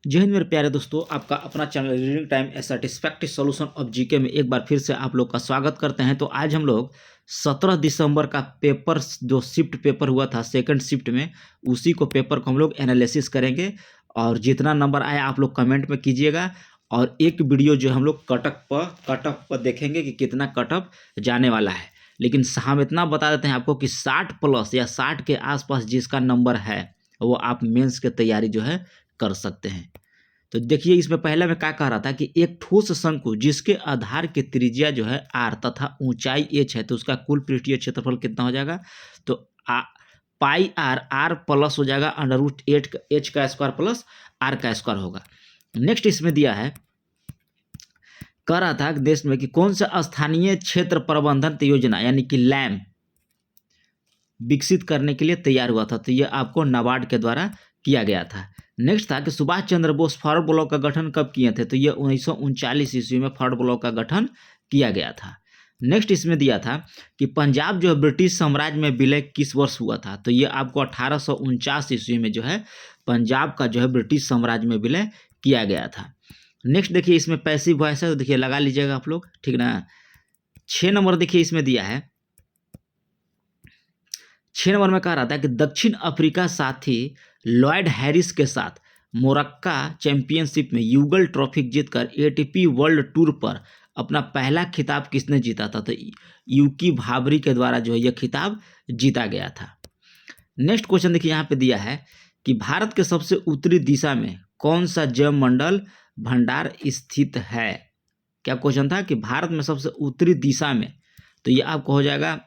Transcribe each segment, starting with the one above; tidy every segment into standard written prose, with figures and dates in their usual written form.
जय हिंद मेरे प्यारे दोस्तों, आपका अपना channel reading time A satisfactory solution of GK में एक बार फिर से आप लोग का स्वागत करते हैं। तो आज हम लोग 17 दिसंबर का पेपर जो शिफ्ट पेपर हुआ था सेकंड शिफ्ट में, उसी को पेपर को हम लोग एनालिसिस करेंगे और जितना नंबर आया आप लोग कमेंट में कीजिएगा। और एक वीडियो जो हम लोग कटअप पर देखेंगे कि कितना कटअप जाने वाला है। लेकिन हम इतना बता देते हैं आपको कि 60 प्लस या 60 के आसपास जिसका नंबर है वो आप मेंस की तैयारी जो है कर सकते हैं। तो देखिए, इसमें पहले मैं क्या कह रहा था कि एक ठोस शंकु जिसके आधार की त्रिज्या जो है r तथा ऊंचाई h है, तो उसका कुल पृष्ठीय क्षेत्रफल कितना हो जाएगा? तो पाई r प्लस हो जाएगा √8 h का स्क्वायर प्लस r का स्क्वायर होगा। नेक्स्ट इसमें दिया है, कह रहा था देश में कि कौन सा स्थानीय क्षेत्र प्रबंधन योजना यानी कि लैम विकसित करने के लिए तैयार हुआ था। तो ये आपको नाबार्ड के द्वारा किया गया था। नेक्स्ट था कि सुभाष चंद्र बोस फॉरवर्ड ब्लॉक का गठन कब किए थे? तो ये 1939 ईस्वी में फॉरवर्ड ब्लॉक का गठन किया गया था। नेक्स्ट इसमें दिया था कि पंजाब जो है ब्रिटिश साम्राज्य में विलय किस वर्ष हुआ था? तो ये आपको 1849 ईस्वी में जो है पंजाब का जो है ब्रिटिश साम्राज्य में विलय किया गया था। नेक्स्ट देखिए, इसमें पैसिव वॉइस है, तो देखिए लगा लीजिएगा आप लोग, ठीक ना। 6 नंबर देखिए इसमें दिया है, 6 नंबर में कह रहा था कि दक्षिण अफ्रीका साथी लॉयड हैरिस के साथ मोरक्का चैंपियनशिप में युगल ट्रॉफी जीतकर एटीपी वर्ल्ड टूर पर अपना पहला खिताब किसने जीता था? तो यूकी भाबरी के द्वारा जो है यह खिताब जीता गया था। नेक्स्ट क्वेश्चन देखिए यहाँ पे दिया है कि भारत के सबसे उत्तरी दिशा में कौन सा जैवमंडल भंडार स्थित है? क्या क्वेश्चन था कि भारत में सबसे उत्तरी दिशा में, तो ये आपको हो जाएगा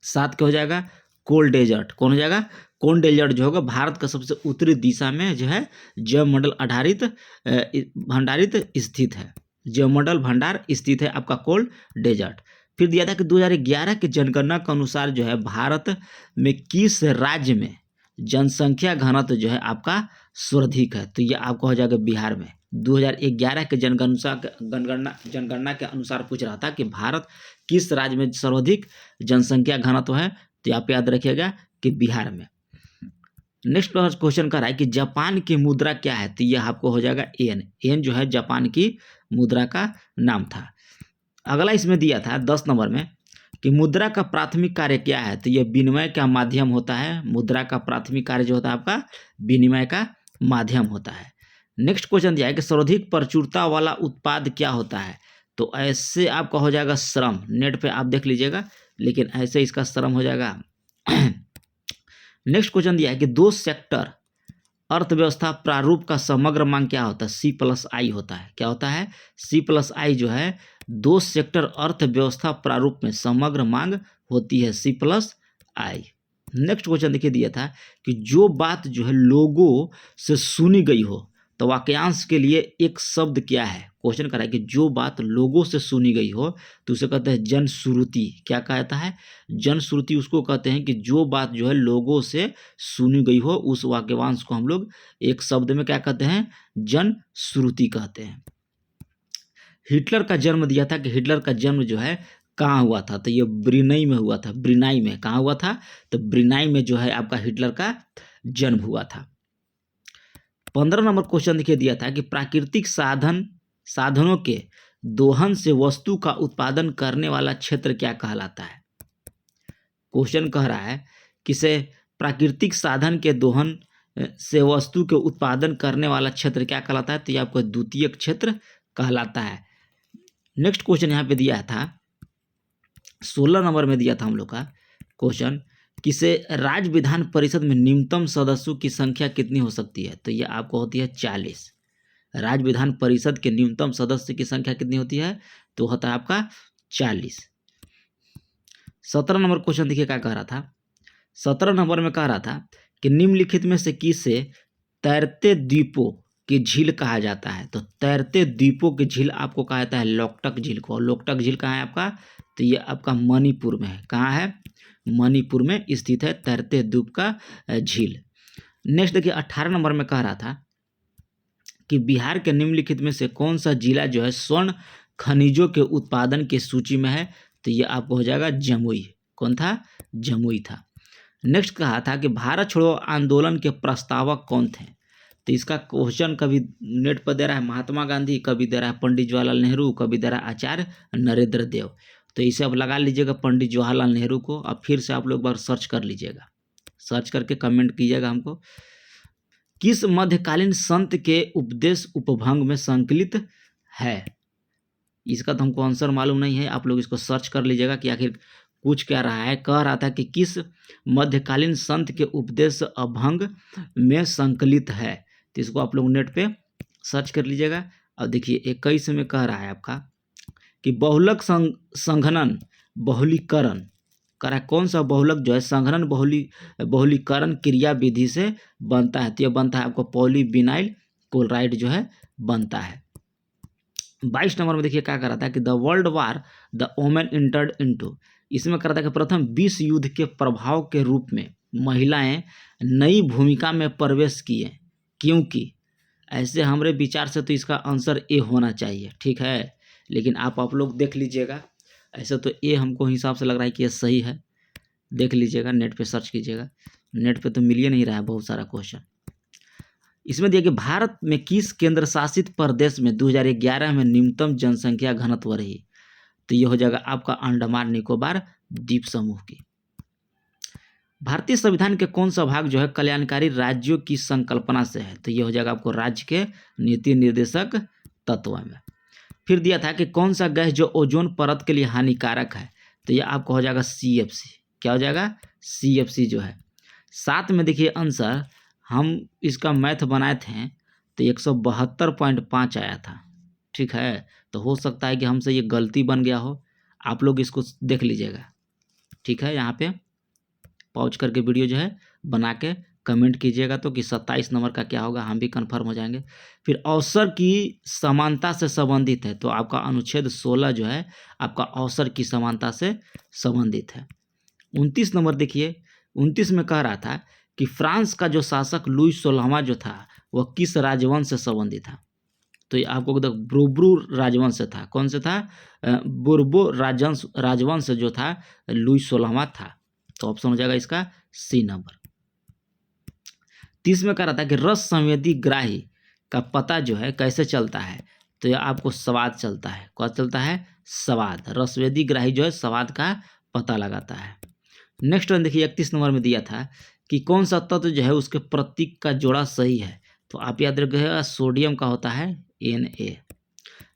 7 क्या हो जाएगा? Cold desert. कौन हो जाएगा? कोल्ड डेजर्ट जो होगा भारत का सबसे उत्तरी दिशा में जो है जैवमंडल आधारित भंडारित स्थित है, जैवमंडल भंडार स्थित है आपका कोल्ड डेजर्ट। फिर दिया था कि 2011 की जनगणना के अनुसार जो है भारत में किस राज्य में जनसंख्या घनत्व जो है आपका सर्वाधिक है? तो ये आपको हो जाएगा बिहार में। 2011 के जनगणना के अनुसार पूछ रहा था कि भारत किस राज्य में सर्वाधिक जनसंख्या घनत्व है? तो आप याद रखिएगा कि बिहार में। नेक्स्ट क्वेश्चन कर रहा है कि जापान की मुद्रा क्या है? तो यह आपको हो जाएगा एन। एन जो है जापान की मुद्रा का नाम था। अगला इसमें दिया था 10 नंबर में कि मुद्रा का प्राथमिक कार्य क्या है? तो यह विनिमय का माध्यम होता है। मुद्रा का प्राथमिक कार्य जो होता है आपका विनिमय का माध्यम होता है। नेक्स्ट क्वेश्चन दिया है कि सर्वाधिक प्रचुरता वाला उत्पाद क्या होता है? तो ऐसे आपका हो जाएगा श्रम। नेट पे आप देख लीजिएगा, लेकिन ऐसे इसका श्रम हो जाएगा। नेक्स्ट क्वेश्चन दिया है कि 2 सेक्टर अर्थव्यवस्था प्रारूप का समग्र मांग क्या होता है? C+I होता है। क्या होता है? C+I जो है 2 सेक्टर अर्थव्यवस्था प्रारूप में समग्र मांग होती है, C+I। नेक्स्ट क्वेश्चन देखिए दिया था कि जो बात जो है लोगों से सुनी गई हो, तो वाक्यांश के लिए एक शब्द क्या है? क्वेश्चन कर रहा है कि जो बात लोगों से सुनी गई हो तो उसे कहते हैं जनश्रुति। क्या कहता है? जनश्रुति उसको कहते हैं कि जो बात जो है लोगों से सुनी गई हो, उस वाक्यांश को हम लोग एक शब्द में क्या कहते हैं? जनश्रुति कहते हैं। हिटलर का जन्म दिया था कि हिटलर का जन्म जो है कहाँ हुआ था? तो ये ब्रुनेई में हुआ था। ब्रुनेई में कहाँ हुआ था? तो ब्रुनेई में जो है आपका हिटलर का जन्म हुआ था। 15 नंबर क्वेश्चन देखिए दिया था कि प्राकृतिक साधनों के दोहन से वस्तु का उत्पादन करने वाला क्षेत्र क्या कहलाता है? क्वेश्चन कह रहा है किसे प्राकृतिक साधन के दोहन से वस्तु के उत्पादन करने वाला क्षेत्र क्या कहलाता है? तो ये आपको द्वितीयक क्षेत्र कहलाता है। नेक्स्ट क्वेश्चन यहाँ पे दिया था 16 नंबर में दिया था हम लोग का क्वेश्चन, किसे राज्य विधान परिषद में न्यूनतम सदस्यों की संख्या कितनी हो सकती है? तो ये आपको होती है 40। राज्य विधान परिषद के न्यूनतम सदस्य की संख्या कितनी होती है? तो होता है आपका 40। 17 नंबर क्वेश्चन देखिए क्या कह रहा था। 17 नंबर में कह रहा था कि निम्नलिखित में से किसे तैरते द्वीपों की झील कहा जाता है? तो तैरते द्वीपों की झील आपको कहा जाता है लोकटक झील को। लोकटक झील कहाँ है आपका? तो ये आपका मणिपुर में है। कहाँ है? मणिपुर में स्थित है तैरते द्वीप का झील। नेक्स्ट देखिए 18 नंबर में कह रहा था कि बिहार के निम्नलिखित में से कौन सा जिला जो है स्वर्ण खनिजों के उत्पादन की सूची में है? तो ये आपको हो जाएगा जमुई। कौन था? जमुई था। नेक्स्ट कहा था कि भारत छोड़ो आंदोलन के प्रस्तावक कौन थे? तो तो इसका क्वेश्चन कभी नेट पर दे रहा है महात्मा गांधी, कभी दे रहा है पंडित जवाहरलाल नेहरू, कभी दे रहा है आचार्य नरेंद्र देव। तो इसे अब लगा लीजिएगा पंडित जवाहरलाल नेहरू को। अब फिर से आप लोग एक बार सर्च कर लीजिएगा, सर्च करके कमेंट कीजिएगा हमको। किस मध्यकालीन संत के उपदेश उपभंग में संकलित है? इसका तो हमको आंसर मालूम नहीं है, आप लोग इसको सर्च कर लीजिएगा कि आखिर कुछ कह रहा है। कह रहा था कि किस मध्यकालीन संत के उपदेश अभंग में संकलित है। तो इसको आप लोग नेट पे सर्च कर लीजिएगा। अब देखिए 21 में कह रहा है आपका कि बहुलक संघनन बहुलीकरण कह रहा है। कौन सा बहुलक जो है संघनन बहुलीकरण क्रिया विधि से बनता है? तो यह बनता है आपको पॉलीविनाइल क्लोराइड जो है बनता है। 22 नंबर में देखिए क्या कर रहा था कि the world war the women entered into. इसमें कर रहा था कि प्रथम विश्व युद्ध के प्रभाव के रूप में महिलाएं नई भूमिका में प्रवेश किए, क्योंकि ऐसे हमारे विचार से तो इसका आंसर ए होना चाहिए, ठीक है। लेकिन आप लोग देख लीजिएगा, ऐसे तो ए हमको हिसाब से लग रहा है कि ये सही है। देख लीजिएगा, नेट पे सर्च कीजिएगा, नेट पे तो मिल ही नहीं रहा है बहुत सारा क्वेश्चन। इसमें दिया कि भारत में किस केंद्र शासित प्रदेश में 2011 में न्यूनतम जनसंख्या घनत्व रही? तो ये हो जाएगा आपका अंडमान निकोबार द्वीप समूह की। भारतीय संविधान के कौन सा भाग जो है कल्याणकारी राज्यों की संकल्पना से है? तो ये हो जाएगा आपको राज्य के नीति निर्देशक तत्व में। फिर दिया था कि कौन सा गैस जो ओजोन परत के लिए हानिकारक है? तो ये आपको हो जाएगा CFC। क्या हो जाएगा? CFC जो है। 7 में देखिए आंसर, हम इसका मैथ बनाए थे तो 172.5 आया था, ठीक है। तो हो सकता है कि हमसे ये गलती बन गया हो, आप लोग इसको देख लीजिएगा, ठीक है। यहाँ पे पॉज करके वीडियो जो है बना के कमेंट कीजिएगा तो कि 27 नंबर का क्या होगा, हम भी कंफर्म हो जाएंगे। फिर अवसर की समानता से संबंधित है, तो आपका अनुच्छेद 16 जो है आपका अवसर की समानता से संबंधित है। 29 नंबर देखिए, 29 में कह रहा था कि फ्रांस का जो शासक लुई 16वां जो था वह किस राजवंश से संबंधित था? तो ये आपको बोर्बो राजवंश से था। कौन से था? बोर्बो राजवंश जो था लुई 16वां था। तो ऑप्शन हो जाएगा इसका C नंबर। 30 में कह रहा था कि रस संवेदी ग्राही का पता जो है कैसे चलता है? तो ये आपको स्वाद चलता है। क्या चलता है? स्वाद। रसवेदी ग्राही जो है स्वाद का पता लगाता है। नेक्स्ट वन देखिए 31 नंबर में दिया था कि कौन सा तत्व जो है उसके प्रतीक का जोड़ा सही है? तो आप याद रखिएगा सोडियम का होता है Na।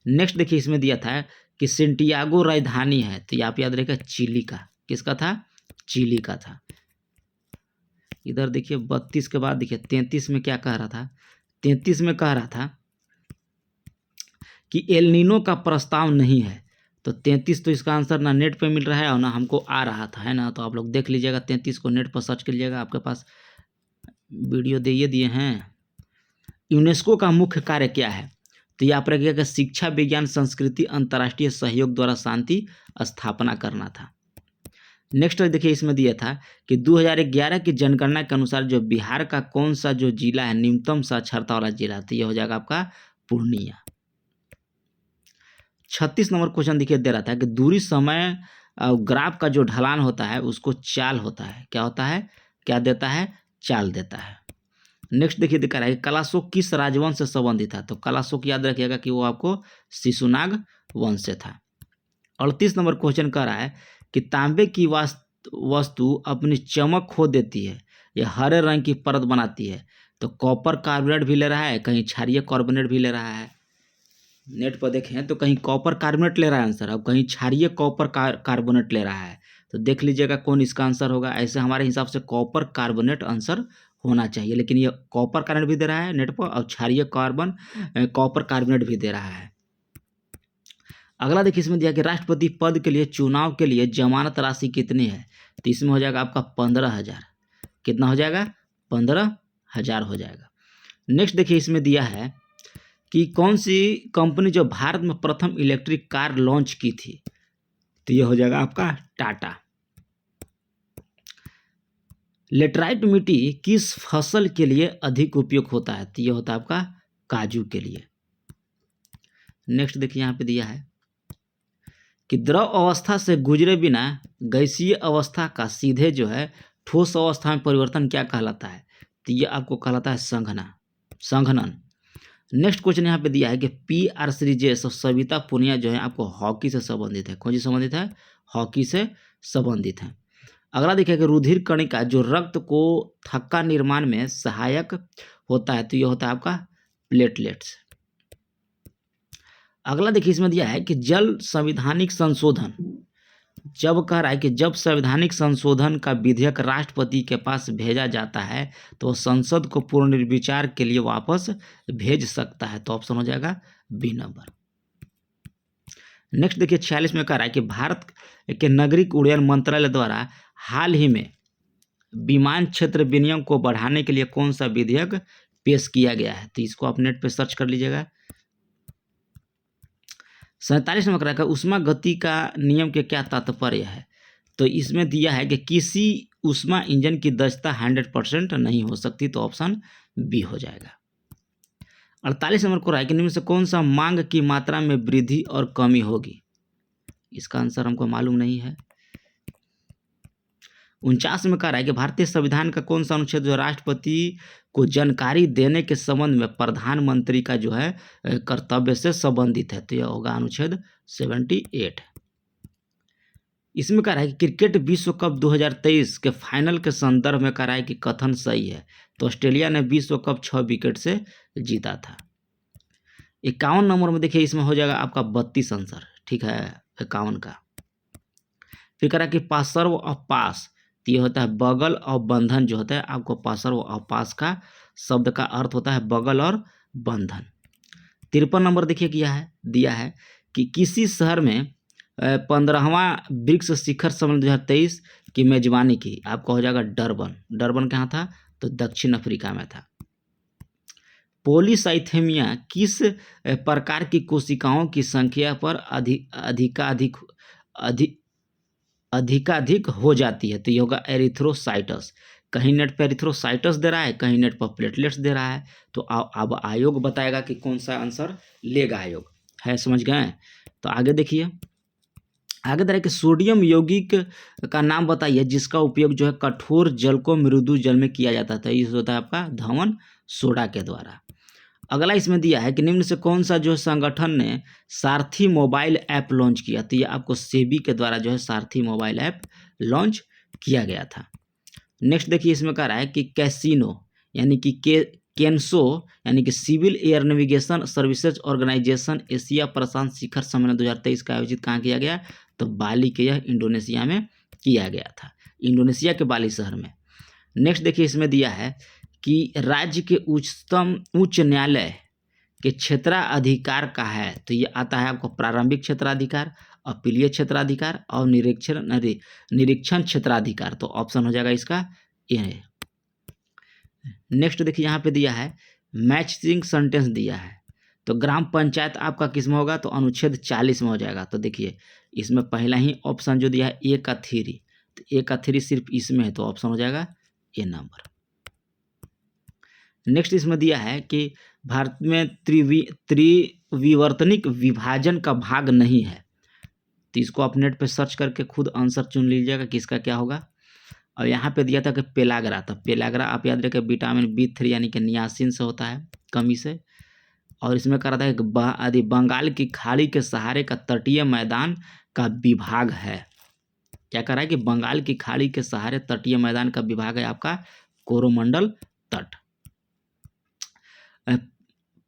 नेक्स्ट देखिए इसमें दिया था कि सेंटियागो राजधानी है, तो ये आप याद रखिएगा चिली का। किसका था? चिली का था। इधर देखिए 32 के बाद देखिए 33 में क्या कह रहा था? 33 में कह रहा था कि एल नीनो का प्रस्ताव नहीं है। तो 33 तो इसका आंसर ना नेट पे मिल रहा है और ना हमको आ रहा था, है ना। तो आप लोग देख लीजिएगा, 33 को नेट पर सर्च कर लीजिएगा, आपके पास वीडियो दिए हैं। यूनेस्को का मुख्य कार्य क्या है? तो ये आप रखिएगा शिक्षा, विज्ञान, संस्कृति, अंतर्राष्ट्रीय सहयोग द्वारा शांति स्थापना करना था। नेक्स्ट देखिए इसमें दिया था कि 2011 की जनगणना के अनुसार जो बिहार का कौन सा जो जिला है न्यूनतम साक्षरता वाला जिला? तो ये हो जाएगा आपका पूर्णिया। 36 नंबर क्वेश्चन देखिए दे रहा था कि दूरी समय ग्राफ का जो ढलान होता है उसको चाल होता है। क्या होता है? क्या देता है? चाल देता है। नेक्स्ट देखिए दिखा रहा है कि कलाशोक किस राजवंश से संबंधित था? तो कलाशोक याद रखिएगा कि वो आपको शिशुनाग वंश से था। 38 नंबर क्वेश्चन कह रहा है कि तांबे की वस्तु अपनी चमक खो देती है, यह हरे रंग की परत बनाती है। तो कॉपर कार्बोनेट भी ले रहा है, कहीं क्षारीय कार्बोनेट भी ले रहा है। नेट पर देखें तो कहीं कॉपर कार्बोनेट ले रहा है आंसर, अब कहीं क्षारीय कॉपर कार्बोनेट ले रहा है। तो देख लीजिएगा कौन इसका आंसर होगा। ऐसे हमारे हिसाब से कॉपर कार्बोनेट आंसर होना चाहिए, लेकिन ये कॉपर कार्बोनेट भी दे रहा है नेट पर और क्षारीय कॉपर कार्बोनेट भी दे रहा है। अगला देखिए इसमें दिया कि राष्ट्रपति पद के लिए चुनाव के लिए जमानत राशि कितनी है? तो इसमें हो जाएगा आपका 15,000। कितना हो जाएगा? 15,000 हो जाएगा। नेक्स्ट देखिए इसमें दिया है कि कौन सी कंपनी जो भारत में प्रथम इलेक्ट्रिक कार लॉन्च की थी? तो ये हो जाएगा आपका टाटा। लेटराइट मिट्टी किस फसल के लिए अधिक उपयोग होता है? तो ये होता है आपका काजू के लिए। नेक्स्ट देखिए यहाँ पे दिया है कि द्रव अवस्था से गुजरे बिना गैसीय अवस्था का सीधे जो है ठोस अवस्था में परिवर्तन क्या कहलाता है? तो ये आपको कहलाता है संघना। संघनन। नेक्स्ट क्वेश्चन यहाँ पे दिया है कि PR श्रीजेश और सविता पुनिया जो है आपको हॉकी से संबंधित है। कौन सी संबंधित है? हॉकी से संबंधित है। अगला देखिए कि रुधिर कणिका जो रक्त को थक्का निर्माण में सहायक होता है, तो यह होता है आपका प्लेटलेट्स। अगला देखिए इसमें दिया है कि जल संवैधानिक संशोधन, जब कह रहा है कि जब संवैधानिक संशोधन का विधेयक राष्ट्रपति के पास भेजा जाता है तो संसद को पुनर्विचार के लिए वापस भेज सकता है, तो ऑप्शन हो जाएगा बी नंबर। नेक्स्ट देखिए 46 में कह रहा है कि भारत के नागरिक उड्डयन मंत्रालय द्वारा हाल ही में विमान क्षेत्र विनियम को बढ़ाने के लिए कौन सा विधेयक पेश किया गया है, तो इसको आप नेट पे सर्च कर लीजिएगा। 47 में कह रहा है कि उष्मा गति का नियम के क्या तात्पर्य है, तो इसमें दिया है कि किसी उष्मा इंजन की दक्षता 100% नहीं हो सकती, तो ऑप्शन बी हो जाएगा। 48 नंबर को रहा है कि निम्न से कौन सा मांग की मात्रा में वृद्धि और कमी होगी, इसका आंसर हमको मालूम नहीं है। 49 में कह रहा है कि भारतीय संविधान का कौन सा अनुच्छेद जो राष्ट्रपति को जानकारी देने के संबंध में प्रधानमंत्री का जो है कर्तव्य से संबंधित है, तो यह होगा अनुच्छेद 78। इसमें कह रहा है कि क्रिकेट विश्व कप 2023 के फाइनल के संदर्भ में कह रहा है कि कथन सही है, तो ऑस्ट्रेलिया ने विश्व कप 6 विकेट से जीता था। 51 नंबर में देखिए इसमें हो जाएगा आपका 32 आंसर, ठीक है 51 का। फिर कह रहा है कि पार्श्व और पास, तो ये होता है बगल और बंधन, जो होता है आपको पार्श्व और पास का शब्द का अर्थ होता है बगल और बंधन। 53 नंबर देखिए दिया है कि किसी शहर में 15वां ब्रिक्स शिखर सम्मेलन 2023 की मेजबानी की, आपका हो जाएगा डरबन। डरबन कहाँ था, तो दक्षिण अफ्रीका में था। पॉलीसाइथेमिया किस प्रकार की कोशिकाओं की संख्या पर अधिकाधिक हो जाती है, तो ये होगा एरिथ्रोसाइटस। कहीं नेट पर एरिथ्रोसाइटस दे रहा है, कहीं नेट पर प्लेटलेट्स दे रहा है, तो अब आयोग बताएगा कि कौन सा आंसर लेगा आयोग, है समझ गए। तो आगे देखिए, आगे तरह के सोडियम यौगिक का नाम बताइए जिसका उपयोग जो है कठोर जल को मृदु जल में किया जाता था, ये होता है आपका धवन सोडा के द्वारा। अगला इसमें दिया है कि निम्न से कौन सा जो संगठन ने सारथी मोबाइल ऐप लॉन्च किया, तो ये आपको सेबी के द्वारा जो है सारथी मोबाइल ऐप लॉन्च किया गया था। नेक्स्ट देखिए इसमें कह रहा है कि कैसीनो यानी कि केन्सो यानी कि civil air navigation services organisation Asia प्रशांत शिखर सम्मेलन 2023 का आयोजित कहाँ किया गया, तो बाली के यह इंडोनेशिया में किया गया था, इंडोनेशिया के बाली शहर में। नेक्स्ट देखिए इसमें दिया है कि राज्य के उच्च न्यायालय के क्षेत्राधिकार का है, तो ये आता है आपको प्रारंभिक क्षेत्राधिकार, अपीलीय क्षेत्राधिकार और निरीक्षण क्षेत्राधिकार, तो ऑप्शन हो जाएगा इसका ये। नेक्स्ट देखिए यहाँ पे दिया है मैचिंग सेंटेंस दिया है, तो ग्राम पंचायत आपका किस में होगा, तो अनुच्छेद 40 में हो जाएगा। तो देखिए इसमें पहला ही ऑप्शन जो दिया है ए का 3, तो ए का 3 सिर्फ इसमें है, तो ऑप्शन हो जाएगा ए नंबर। नेक्स्ट इसमें दिया है कि भारत में त्रिविवर्तनिक विभाजन का भाग नहीं है, तो इसको आप नेट पे सर्च करके खुद आंसर चुन लीजिएगा कि इसका क्या होगा। और यहाँ पे दिया था कि पेलाग्रा, तो पेलाग्रा आप याद रखें विटामिन B3 यानी कि नियासिन से होता है, कमी से। और इसमें कह रहा था कि बंगाल की खाड़ी के सहारे का तटीय मैदान का विभाग है, क्या कह रहा है कि बंगाल की खाड़ी के सहारे तटीय मैदान का विभाग है आपका कोरोमंडल तट।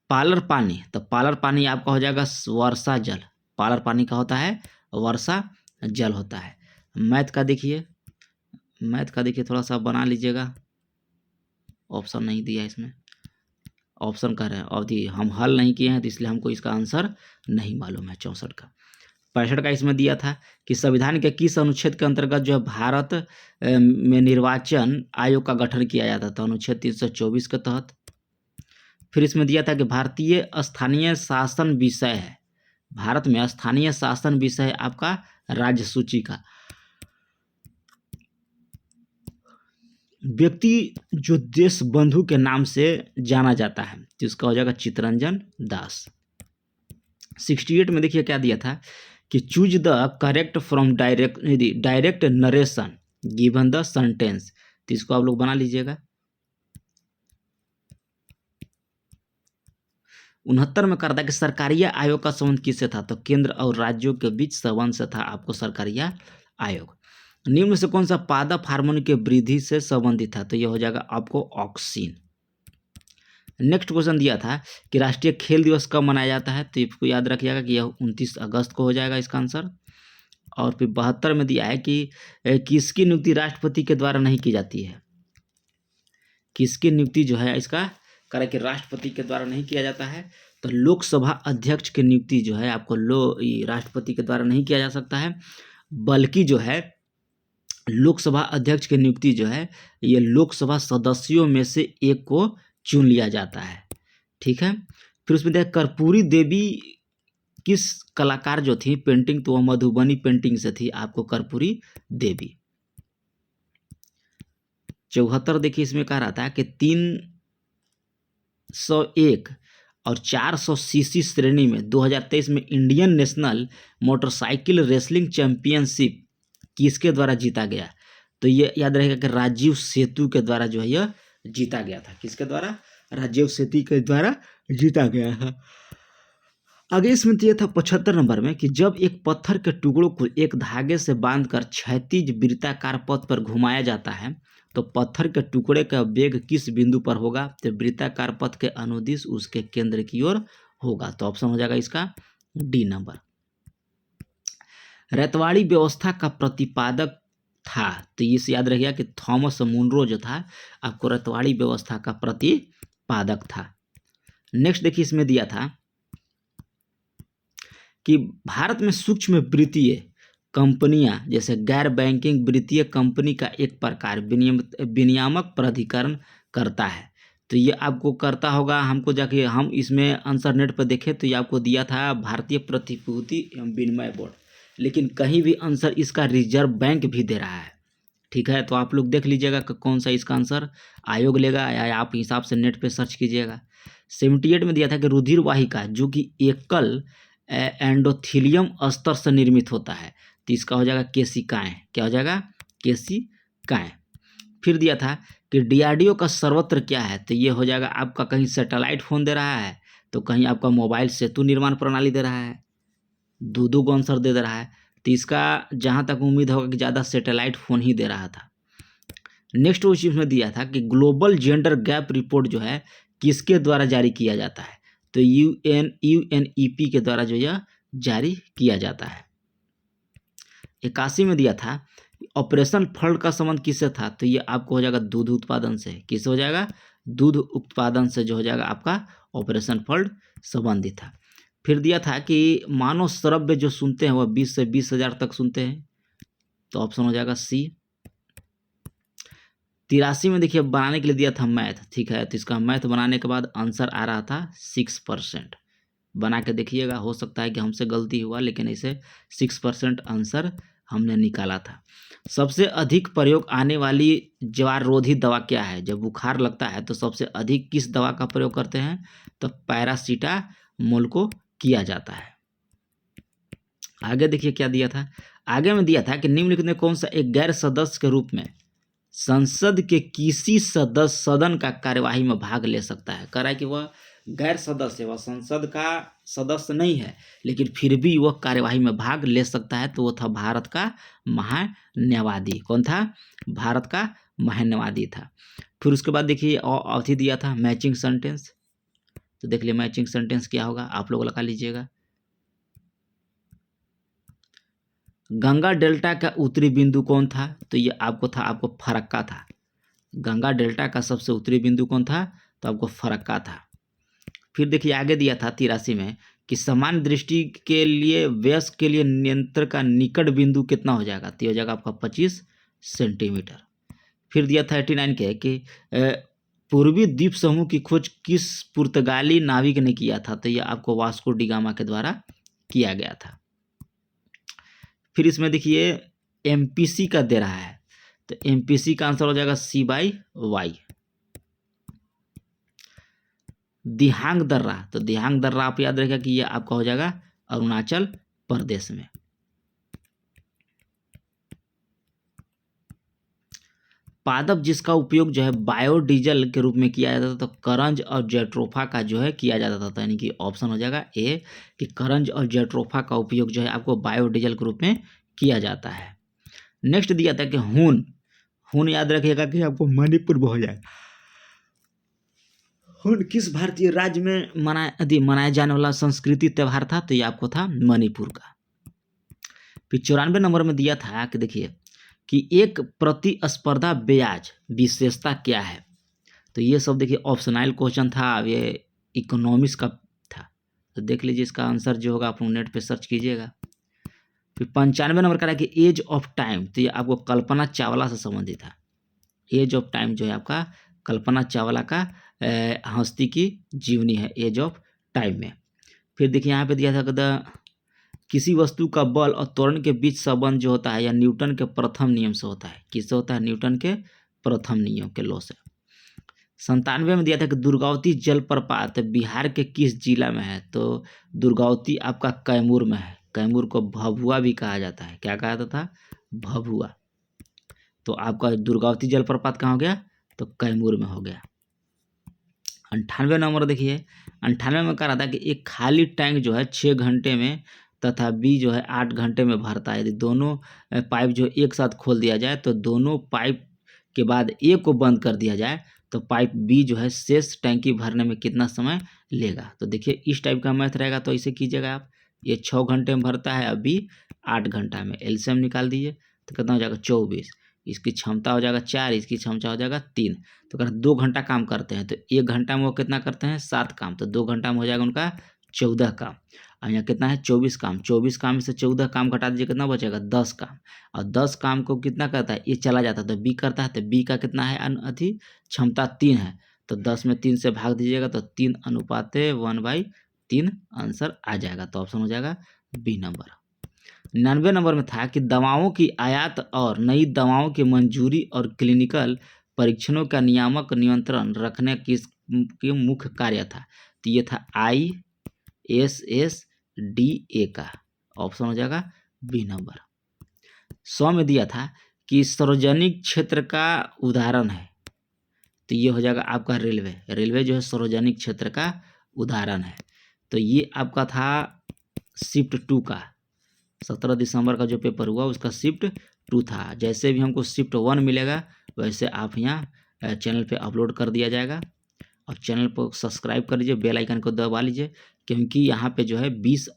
पालर पानी, तो पालर पानी आपका हो जाएगा वर्षा जल, पालर पानी का होता है वर्षा जल होता है। मैथ का देखिए थोड़ा सा बना लीजिएगा, ऑप्शन नहीं दिया इसमें, ऑप्शन कह रहे हैं अवधि हम हल नहीं किए हैं, तो इसलिए हमको इसका आंसर नहीं मालूम है। 64 का 65 का इसमें दिया था कि संविधान के किस अनुच्छेद के अंतर्गत जो है भारत में निर्वाचन आयोग का गठन किया जाता था, अनुच्छेद 324 के तहत। फिर इसमें दिया था कि भारतीय स्थानीय शासन विषय है, भारत में स्थानीय शासन विषय है आपका राज्य सूची का। व्यक्ति जो देश बंधु के नाम से जाना जाता है, तो इसका हो जाएगा चित्तरंजन दास। 68 में देखिए क्या दिया था कि choose the correct from direct narration given the sentence, तो इसको आप लोग बना लीजिएगा। 69 में कर रहा था कि सरकारिया आयोग का संबंध किससे था, तो केंद्र और राज्यों के बीच संबंध से था आपको सरकारिया आयोग। निम्न में से कौन सा पादप हार्मोन के वृद्धि से संबंधित था, तो यह हो जाएगा आपको ऑक्सिन। नेक्स्ट क्वेश्चन दिया था कि राष्ट्रीय खेल दिवस कब मनाया जाता है, तो इसको याद रखिएगा कि यह 29 अगस्त को हो जाएगा इसका आंसर। और फिर 72 में दिया है कि किसकी नियुक्ति राष्ट्रपति के द्वारा नहीं की जाती है, किसकी नियुक्ति जो है इसका करें कि राष्ट्रपति के द्वारा नहीं किया जाता है, तो लोकसभा अध्यक्ष की नियुक्ति जो है आपको राष्ट्रपति के द्वारा नहीं किया जा सकता है, बल्कि जो है लोकसभा अध्यक्ष की नियुक्ति जो है ये लोकसभा सदस्यों में से एक को चुन लिया जाता है। ठीक है, फिर उसमें देखा कर्पूरी देवी किस कलाकार जो थी पेंटिंग, तो वह मधुबनी पेंटिंग से थी आपको कर्पूरी देवी। 74 देखिए इसमें कह रहा था कि 301 और 400 सीसी श्रेणी में 2023 में Indian national motorcycle wrestling championship किसके द्वारा जीता गया, तो ये याद रहेगा कि राजीव सेतु के द्वारा जो है यह जीता गया था। किसके द्वारा, राजीव सेतु के द्वारा जीता गया था। आगे इसमें दिया था 75 नंबर में कि जब एक पत्थर के टुकड़ों को एक धागे से बांधकर क्षैतिज वृत्ताकार पथ पर घुमाया जाता है तो पत्थर के टुकड़े का वेग किस बिंदु पर होगा, तो वृत्ताकार पथ के अनुदिश उसके केंद्र की ओर होगा। तो ऑप्शन हो जाएगा इसका डी नंबर। रैतवाड़ी व्यवस्था का प्रतिपादक था, तो इसे याद रखिएगा कि थॉमस मुनरो जो था आपको रैतवाड़ी व्यवस्था का प्रतिपादक था। नेक्स्ट देखिए इसमें दिया था कि भारत में सूक्ष्म वित्तीय कंपनियां जैसे गैर बैंकिंग वित्तीय कंपनी का एक प्रकार विनियामक प्राधिकरण करता है, तो ये आपको करता होगा, हमको जाके हम इसमें आंसर नेट पर देखें तो ये आपको दिया था भारतीय प्रतिभूति एवं विनिमय बोर्ड, लेकिन कहीं भी आंसर इसका रिजर्व बैंक भी दे रहा है। ठीक है, तो आप लोग देख लीजिएगा कि कौन सा इसका आंसर आयोग लेगा या आप हिसाब से नेट पे सर्च कीजिएगा। 78 में दिया था कि रुधिर वाहिका जो कि एकल एंडोथीलियम स्तर से निर्मित होता है, तो इसका हो जाएगा केशिकाएं। क्या हो जाएगा, केशिकाएं। फिर दिया था कि डीआरडीओ का सर्वत्र क्या है, तो ये हो जाएगा आपका कहीं सैटेलाइट फोन दे रहा है तो कहीं आपका मोबाइल सेतु निर्माण प्रणाली दे रहा है, दो को आंसर दे रहा है, तो इसका जहाँ तक उम्मीद होगा कि ज़्यादा सैटेलाइट फोन ही दे रहा था। नेक्स्ट उसी में दिया था कि ग्लोबल जेंडर गैप रिपोर्ट जो है किसके द्वारा जारी किया जाता है, तो यूएनईपी के द्वारा जो यह जारी किया जाता है। 81 में दिया था ऑपरेशन फ्लड का संबंध किससे था, तो ये आपको हो जाएगा दूध उत्पादन से। किससे हो जाएगा, दूध उत्पादन से जो हो जाएगा आपका ऑपरेशन फ्लड संबंधित था। फिर दिया था कि मानव श्रव्य जो सुनते हैं वह 20 से 20,000 तक सुनते हैं, तो ऑप्शन हो जाएगा सी। 83 में देखिए बनाने के लिए दिया था मैथ। ठीक है, तो इसका मैथ बनाने के बाद आंसर आ रहा था 6%। बना के देखिएगा, हो सकता है कि हमसे गलती हुआ, लेकिन इसे 6% आंसर हमने निकाला था। सबसे अधिक प्रयोग आने वाली ज्वार रोधी दवा क्या है, जब बुखार लगता है तो सबसे अधिक किस दवा का प्रयोग करते हैं, तो पैरासीटामोल को किया जाता है। आगे देखिए क्या दिया था, आगे में दिया था कि निम्नलिखित में कौन सा एक गैर सदस्य के रूप में संसद के किसी सदस्य सदन का कार्यवाही में भाग ले सकता है। कह रहा है कि वह गैर सदस्य, वह संसद का सदस्य नहीं है, लेकिन फिर भी वह कार्यवाही में भाग ले सकता है, तो वो था भारत का महान्यायवादी। कौन था, भारत का महान्यायवादी था। फिर उसके बाद देखिए अवधि दिया था मैचिंग सेंटेंस, तो देख लिया मैचिंग सेंटेंस क्या होगा, आप लोग लगा लीजिएगा। गंगा डेल्टा का उत्तरी बिंदु कौन था, तो ये आपको था आपको फरक्का था। गंगा डेल्टा का सबसे उत्तरी बिंदु कौन था, तो आपको फरक्का था। फिर देखिए आगे दिया था 83 में कि समान दृष्टि के लिए वयस्क के लिए नियंत्रण का निकट बिंदु कितना हो जाएगा, तो हो जाएगा आपका 25 सेंटीमीटर। फिर दिया था 89 के कि पूर्वी द्वीप समूह की खोज किस पुर्तगाली नाविक ने किया था, तो यह आपको वास्को डी गामा के द्वारा किया गया था। फिर इसमें देखिए एमपीसी का दे रहा है, तो एमपीसी का आंसर हो जाएगा C/Y। दिहांग दर्रा, तो दिहांग दर्रा आप याद रखिएगा कि ये आपका हो जाएगा अरुणाचल प्रदेश में। पादप जिसका उपयोग जो है बायोडीजल के रूप में किया जाता था, तो करंज और जेट्रोफा का जो है किया जाता था। यानी कि ऑप्शन हो जाएगा ए कि करंज और जेट्रोफा का उपयोग जो है आपको बायोडीजल के रूप में किया जाता है। नेक्स्ट दिया था कि हून। हून याद रखिएगा कि आपको मणिपुर में हो जाएगा। हून किस भारतीय राज्य में मनाया जाने वाला संस्कृति त्यौहार था, तो ये आपको था मणिपुर का। फिर 94 नंबर में दिया था कि देखिए कि एक प्रतिस्पर्धा ब्याज विशेषता क्या है। तो ये सब देखिए ऑप्शनल क्वेश्चन था, ये इकोनॉमिक्स का था, तो देख लीजिए इसका आंसर जो होगा आप लोग नेट पे सर्च कीजिएगा। फिर 95 नंबर का रहा कि एज ऑफ टाइम, तो ये आपको कल्पना चावला से संबंधित था। एज ऑफ टाइम जो है आपका कल्पना चावला का हस्ती की जीवनी है एज ऑफ टाइम में। फिर देखिए यहाँ पे दिया था कि किसी वस्तु का बल और त्वरण के बीच संबंध जो होता है या न्यूटन के प्रथम नियम से होता है। किससे होता है? न्यूटन के प्रथम नियम के लॉ से। 97 में दिया था कि दुर्गावती जलप्रपात बिहार के किस जिला में है, तो दुर्गावती आपका कैमूर में है। कैमूर को भभुआ भी कहा जाता है। क्या कहा जाता था? भभुआ। तो आपका दुर्गावती जलप्रपात कहाँ हो गया? तो कैमूर में हो गया। 98 नंबर देखिए, 98 में कह रहा था कि एक खाली टैंक जो है 6 घंटे में तथा बी जो है 8 घंटे में भरता है। यदि दोनों पाइप जो एक साथ खोल दिया जाए तो दोनों पाइप के बाद ए को बंद कर दिया जाए तो पाइप बी जो है शेष टैंकी भरने में कितना समय लेगा। तो देखिए इस टाइप का मैथ रहेगा तो इसे कीजिएगा आप। ये 6 घंटे में भरता है, अभी 8 घंटा में। एलसीएम निकाल दीजिए तो कितना हो जाएगा? 24। इसकी क्षमता हो जाएगा 4, इसकी क्षमता हो जाएगा 3। तो अगर 2 घंटा काम करते हैं तो 1 घंटा में वो कितना करते हैं? 7 काम। तो 2 घंटा में हो जाएगा उनका 14 काम। और यहाँ कितना है? 24 काम। 24 काम में से 14 काम घटा दीजिए, कितना बचेगा? 10 काम। और 10 काम को कितना करता है? ये चला जाता है तो बी करता है, तो बी का कितना है? अथी क्षमता 3 है, तो 10 में 3 से भाग दीजिएगा तो 3:1/3 आंसर आ जाएगा। तो ऑप्शन हो जाएगा बी नंबर। 99 नंबर में था कि दवाओं की आयात और नई दवाओं की मंजूरी और क्लिनिकल परीक्षणों का नियामक नियंत्रण रखने की मुख्य कार्य था। तो ये था ISSDA का। ऑप्शन हो जाएगा बी नंबर। 100 में दिया था कि सार्वजनिक क्षेत्र का उदाहरण है, तो ये हो जाएगा आपका रेलवे। रेलवे जो है सार्वजनिक क्षेत्र का उदाहरण है। तो ये आपका था शिफ्ट 2 का। 17 दिसंबर का जो पेपर हुआ उसका शिफ्ट 2 था। जैसे भी हमको शिफ्ट 1 मिलेगा वैसे आप यहाँ चैनल पे अपलोड कर दिया जाएगा। और चैनल को सब्सक्राइब कर लीजिए, बेल आइकन को दबा लीजिए, क्योंकि यहाँ पे जो है 20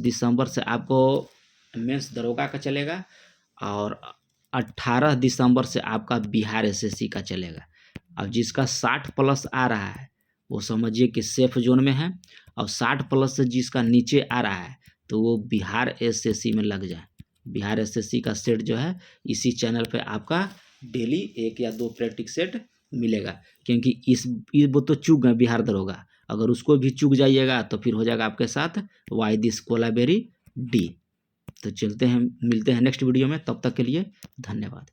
दिसंबर से आपको मेंस दरोगा का चलेगा और 18 दिसंबर से आपका बिहार एसएससी का चलेगा। अब जिसका 60+ आ रहा है वो समझिए कि सेफ जोन में है, और 60+ से जिसका नीचे आ रहा है तो वो बिहार एसएससी में लग जाए। बिहार एसएससी का सेट जो है इसी चैनल पे आपका डेली 1 या 2 प्रैक्टिस सेट मिलेगा, क्योंकि वो तो चूक गए बिहार दरोगा। अगर उसको भी चूक जाइएगा तो फिर हो जाएगा आपके साथ वाई दिस कोलाबेरी डी। तो चलते हैं, मिलते हैं नेक्स्ट वीडियो में, तब तक के लिए धन्यवाद।